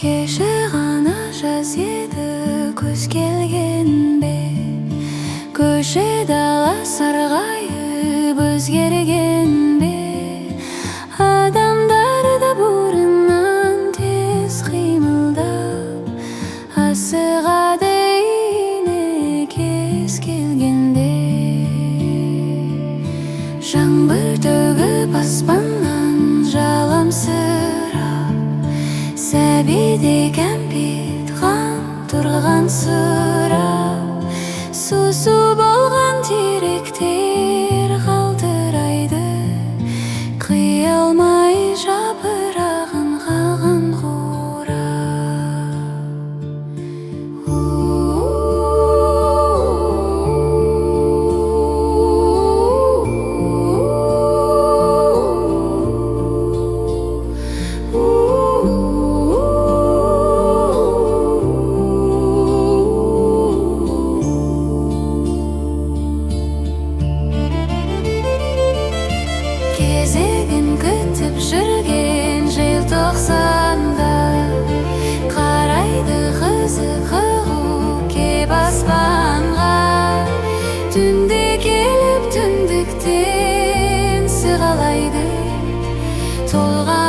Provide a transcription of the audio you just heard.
кеші ғана жаз еді, көз келген бе? Көше дала сарғайып өзгерген бе? Адамдар да бұрыннан тез қимылдап, асығады ине кез келгенде. Жаңбыр төгіп аспаннан жаламсырап, сәбиде кәмпит қан тұрған сұрап, сусу болған теректер қалтырайды, қия алмай жапырағын қалған қурап. Кезегін күтіп жүрген желтоқсанда, қарайды қызығы кеп аспанға. Түнде келіп түндіктен сығалайды, толған